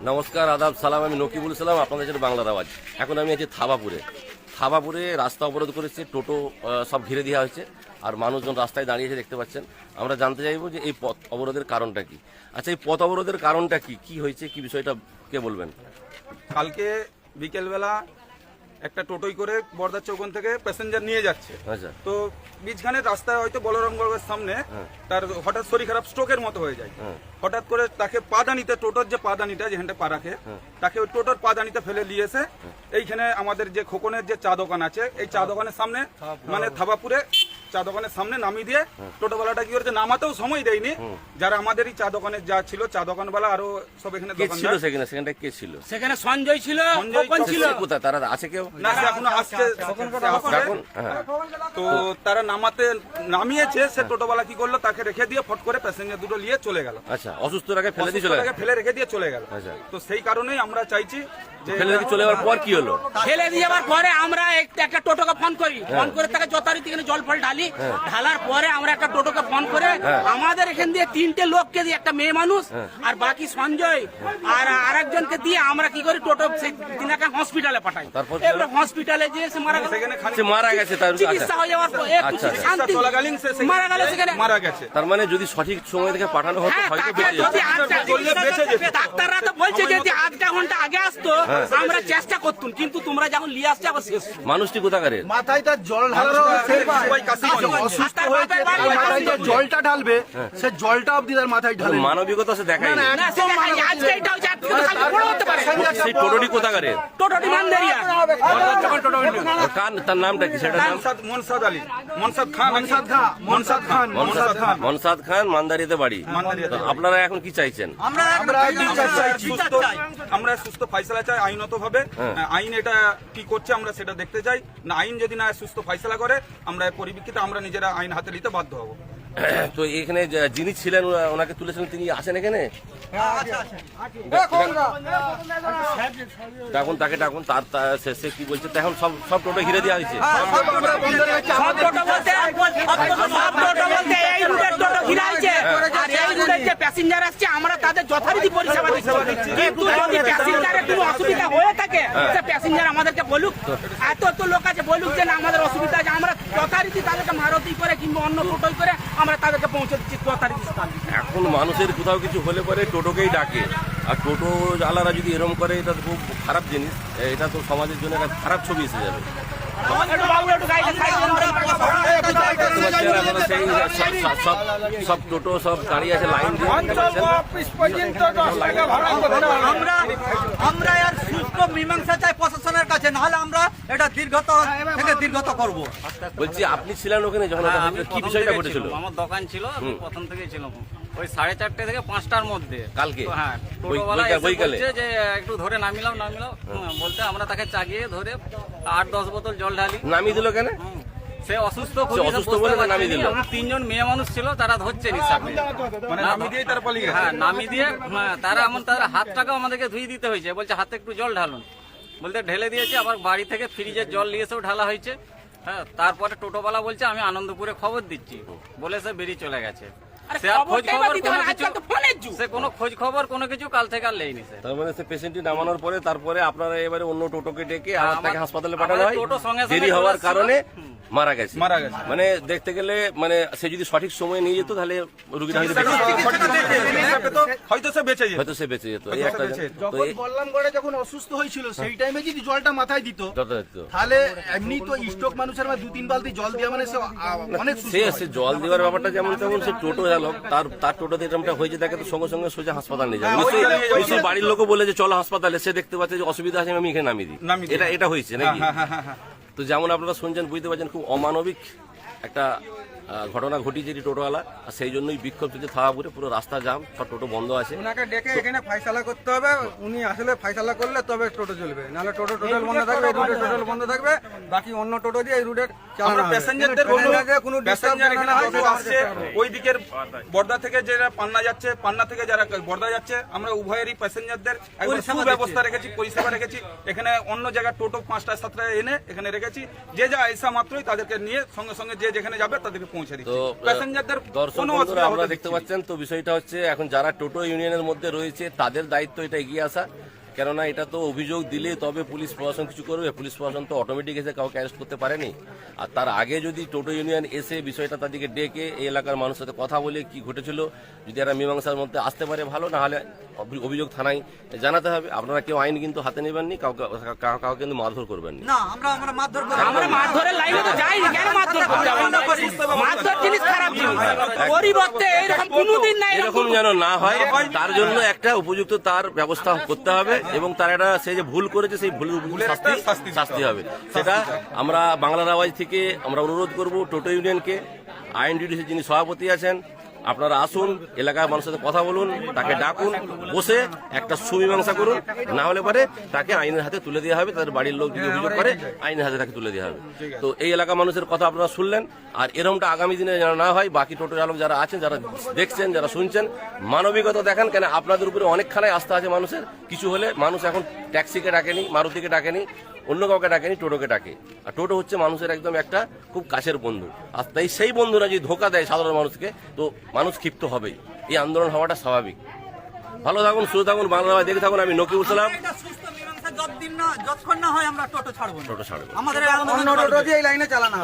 নমস্কার, আদাব, সালাম। আমি নকিবুল সালাম, আপনাদের সাথে বাংলার আওয়াজ। এখন আমি আছি থাবাপুরে রাস্তা অবরোধ করেছে, টোটো সব ঘিরে দেওয়া হয়েছে, আর মানুষজন রাস্তায় দাঁড়িয়েছে দেখতে পাচ্ছেন। আমরা জানতে চাইবো যে এই পথ অবরোধের কারণটা কি। আচ্ছা, এই পথ অবরোধের কারণটা কি হয়েছে, কি বিষয়টা কে বলবেন? কালকে বিকেলবেলা একটা টোটোই করে বর্দার চৌকন থেকে প্যাসেঞ্জার নিয়ে যাচ্ছে। আচ্ছা, তো বীজখানে রাস্তায় হয়তো বলরঙ্গের সামনে তার হঠাৎ শরীর খারাপ, স্ট্রোকের মতো হয়ে যায়। হঠাৎ করে তাকে পাদানিতে, টোটোর যে পাদানিটা যেখানটা পা রাখে, তাকে ওই টোটোর পাদানিতে ফেলে নিয়েছে। এইখানে আমাদের যে খোকনের যে চা দোকান আছে, এই চা দোকানের সামনে, মানে থাবাপুরে চা দোকানের সামনে নামিয়ে দিয়ে টোটোওয়ালাটা কি করেছে, নামাতেও সময় দেয়নি। যারা আমাদের এই চা দোকানের যা ছিল, চা দোকানওয়ালা আরো সব এখানে ছিল সেখানটা কে ছিল? সেখানে সঞ্জয় ছিল, খোকন ছিল। কোথায় তারা আছে? কেউ না, এখনো আসছে। তো তারা নামিয়েছে, সে টোটোওয়ালা কি করলো, তাকে রেখে দিয়ে ফট করে প্যাসেঞ্জার দুটো নিয়ে চলে গেল। আচ্ছা, অসুস্থ রাখে ফেলে রেখে দিয়ে চলে গেল। তো সেই কারণেই আমরা চাইছি যে ফেলে চলে যাওয়ার পর কি হলো? ফেলে দিয়ে যাওয়ার পরে আমরা একটা টোটোকে ফোন করি, ফোন করে তাকে যথারীতি এখানে জল ফল ঢালার পরে আমরা একটা টোটোকে ফোন করে আমাদের এখান দিয়ে 3টে লোককে দিয়ে, একটা মেয়ে মানুষ আর বাকি সঞ্জয় আর আরেকজনকে দিয়ে আমরা কি করি, টোটো তিনাকে হসপিটালে পাঠাই। তারপর হসপিটালে গিয়ে সে মারা গেছে। তার চিকিৎসা হয়ে যাওয়ার পর শান্তি মারা গেল, সেখানে মারা গেছে। তার মানে যদি সঠিক সময় থেকে পাঠানো হতো হয়তো বেঁচে যেত। ডাক্তাররা তো বলছে যে আধা ঘন্টা আগে আসতো আমরা চেষ্টা করতুম, কিন্তু তোমরা যখন নিয়ে আসছে আবার শেষ। মানুষটি কোথাকারের? মাথায় তার জল ঢালার অসুস্থ হয়েছে, মাথায় যে জলটা ঢালবে সে জলটা অব্দি তার মাথায় ঢালে। মানবিকতা সে দেখায় না। আজকে এটা হচ্ছে, বড় হতে পারে। সেই টোটোটি কোথাকারের? টোটোটি মান্দারিয়া। তার নামটা কি? সেটা নাম মনসাদ খান, মান্দারিতে বাড়ি। আপনারা এখন কি চাইছেন? আমরা সুস্থ ফাইসলা চাই, আইনত ভাবে। আইন এটা কি করছে আমরা সেটা দেখতে চাই। না, আইন যদি না সুস্থ ফাইসলা করে, আমরা পরিপ্রেক্ষিতে আমরা নিজেরা আইন হাতে নিতে বাধ্য হব। তো এখানে যিনি ছিলেন, ওনাকে তুলেছিলেন, তিনি আসেন এখানে? ডাকুন তাকে, ডাকুন। তার শেষে কি বলছে? এখন সব টোটো ঘিরে দেওয়া হয়েছে। প্যাসেঞ্জার আসছে, আমরা তাদের যথারীতি পরিষেবা দিচ্ছি। কিন্তু যদি প্যাসেঞ্জারের কোনো অসুবিধা হয়ে থাকে, প্যাসেঞ্জার আমাদেরকে বলুক। এত লোক আছে, বলুক যে না আমাদের অসুবিধা আছে, আমরা যথারীতি তাদেরকে মারুতি করে কিংবা অন্য টোটোই করে আমরা তাদেরকে পৌঁছে দিচ্ছি যথারীতি স্থান। এখন মানুষের কোথাও কিছু হলে পরে টোটোকেই ডাকে, আর টোটো আলারা যদি এরম করে, এটা তো খুব খারাপ জিনিস। এটা তো সমাজের জন্য একটা খারাপ ছবি এসে যাবে। সব টোটো সব দাঁড়িয়ে আছে লাইন দিয়ে। আমরা এর সুস্থ মীমাংসা চাই প্রশাসনের কাছে, নাহলে আমরা এটা দীর্ঘত করব। বলছি, আপনি ছিলেন ওখানে যখন কি বিষয়টা ঘটেছিল? আমার দোকান ছিল, আমি প্রথম থেকেই ছিলাম ওই 4:30 থেকে 5টার মধ্যে কালকে। হ্যাঁ, টোটোওয়ালা বলছে যে একটু ধরে নামিলাম। বলতে আমরা তাকে চাগিয়ে ধরে 8-10 বোতল জল ঢালি। নামিয়ে দিল কেন? সে অসুস্থ বলে নামিয়ে দিল। 3জন মেয়ে মানুষ ছিল, তারা ধরছে নিঃশ্বাসে, হ্যাঁ নামিয়ে দিয়ে তারা হাতটাকেও আমাদেরকে ধুয়ে দিতে হয়েছে। বলছে হাতে একটু জল ঢালুন, বলতে ঢেলে দিয়েছে। আবার বাড়ি থেকে ফ্রিজের জল নিয়ে এসেও ঢালা হয়েছে। হ্যাঁ, তারপরে টোটোওয়ালা বলছে আমি আনন্দপুরে খবর দিচ্ছি বলে সে বেরিয়ে চলে গেছে। সে কোনো খোঁজ খবর কোনো কিছু কাল থেকে আর লেয়নি। তার মানে সে পেশেন্টটি নামানোর পরে তারপরে আপনারা এবারে অন্য টোটোকে ডেকে আবার তাকে হাসপাতালে পাঠানো হয়। দেরি হওয়ার কারণে মারা গেছে। মানে দেখতে গেলে, মানে সে যদি সঠিক সময়ে নিয়ে যেত, তাহলে রোগীটা হয়তো সে বেঁচে যেত। বললাম করে যখন অসুস্থ হয়েছিল, সেই টাইমে যদি জলটা মাথায় দিত, তাহলে এমনি তো স্ট্রোক মানুষের 2-3 বালতি জল দেওয়া মানে সে অনেক সে জল দেওয়ার ব্যাপারটা যেমন তেমন। সে টোটো চালক, তার টোটোতে এরকমটা হয়েছে, তাকে তো সঙ্গে সঙ্গে সোজা হাসপাতাল নিয়ে যাবে। নিশ্চয়ই বাড়ির লোকও বলে যে চলো হাসপাতালে। সে দেখতে পাচ্ছে যে অসুবিধা আছে, আমি এখানে নামিয়ে দিই। এটা হয়েছে নাকি? তো যেমন আপনারা শুনছেন, বুঝতে পারছেন, খুব অমানবিক একটা ঘটনা ঘটিয়েছে টোটোওয়ালা। আর সেই জন্যই বিক্ষোভ চলছে থাবাপুরে, পুরো রাস্তা জাম, সব টোটো বন্ধ আছে। ওনাকে ডেকে এখানে ফাইসালা করতে হবে। উনি আসলে ফাইসালা করলে তবে টোটো চলবে, নাহলে টোটো টোটাল বন্ধ থাকবে, এই রুটে টোটাল বন্ধ থাকবে। বাকি অন্য টোটো দিয়ে এই রুটের প্যাসেঞ্জারদের কোনো প্যাসেঞ্জার এখানে আসছে। ওই দিকের বর্ধা থেকে যারা পান্না যাচ্ছে, পান্না থেকে যারা বর্ধা যাচ্ছে, আমরা উভয়েরই প্যাসেঞ্জারদের একদম সুব্যবস্থা রেখেছি, পরিষেবা রেখেছি। এখানে অন্য জায়গায় টোটো 5টা 7টা এনে এখানে রেখেছি। যে যা আইসা মাত্রই তাদেরকে নিয়ে সঙ্গে সঙ্গে যে যেখানে যাবে তাদেরকে পৌঁছে তো দিচ্ছি প্যাসেঞ্জারদের দর্শক কোনো বন্ধুরা অসুবিধা আপনারা হতে দেখতে দিচ্ছি না। পাচ্ছেন, তো বিষয়টা হচ্ছে এখন যারা টোটো ইউনিয়নের মধ্যে রয়েছে তাদের দায়িত্ব এটা এগিয়ে আসা, কেননা এটা তো অভিযোগ দিলে তবে পুলিশ প্রশাসন কিছু করবে। পুলিশ প্রশাসন তো অটোমেটিক এসে কাউকে অ্যারেস্ট করতে পারেনি। আর তার আগে যদি টোটো ইউনিয়ন এসে বিষয়টা তাদেরকে ডেকে এই এলাকার মানুষের সাথে কথা বলে কি ঘটেছিল যদি এরা মীমাংসার মধ্যে আসতে পারে ভালো, না হলে অভিযোগ থানায় জানাতে হবে। আপনারা কেউ আইন কিন্তু হাতে নেবেননি, কাউকে কিন্তু মারধর করবেননি। না আমরা মারধর করি না। আমরা মারধরের লাইনে তো যাইনি, কেন মারধর করতে হবে? মারধর জিনিস খারাপ জিনিস, পরিবর্তে এইরকম কোনোদিন নাই। এরকম যেন না হয় তার জন্য একটা উপযুক্ত তার ব্যবস্থা করতে হবে, এবং তার একটা সে যে ভুল করেছে সেই ভুলের উপযুক্ত শাস্তি হবে। সেটা আমরা বাংলার আওয়াজ থেকে আমরা অনুরোধ করব টোটো ইউনিয়নকে, আইএনটিটিসির যিনি সভাপতি আছেন, আপনারা আসুন, এলাকার মানুষের সাথে কথা বলুন, তাকে ডাকুন, বসে একটা সুমীমাংসা করুন, না হলে পরে তাকে আইনের হাতে তুলে দেওয়া হবে। তাদের বাড়ির লোক যদি অভিযোগ করে আইনের হাতে তাকে তুলে দেওয়া হবে। তো এই এলাকার মানুষের কথা আপনারা শুনলেন, আর এরকমটা আগামী দিনে যেন না হয়। বাকি টোটো চালক যারা আছেন, যারা দেখছেন, যারা শুনছেন, মানবিকতা দেখান, কেন আপনাদের উপরে অনেকখানাই আস্থা আছে মানুষের। কিছু হলে মানুষ এখন ট্যাক্সিকে ডাকেনি, মারুতিকে ডাকেনি, অন্য কাউকে ডাকেনি, টোটোকে ডাকে। আর টোটো হচ্ছে মানুষের একদম একটা খুব কাছের বন্ধু। আর তাই সেই বন্ধুরা যদি ধোকা দেয় সাধারণ মানুষকে, তো মানুষ ক্ষিপ্ত হবেই। এই আন্দোলন হওয়াটা স্বাভাবিক। ভালো থাকুন, সুস্থ থাকুন, বাংলা দেখে থাকুন। আমি নকিবুল সালাম, এটা সুস্থ মীমাংসা যতক্ষণ না হয় আমরা টোটো ছাড়বো না। টোটো ছাড়বো। আমাদের অন্য টোটো দিয়ে এই লাইনে চালানো হবে।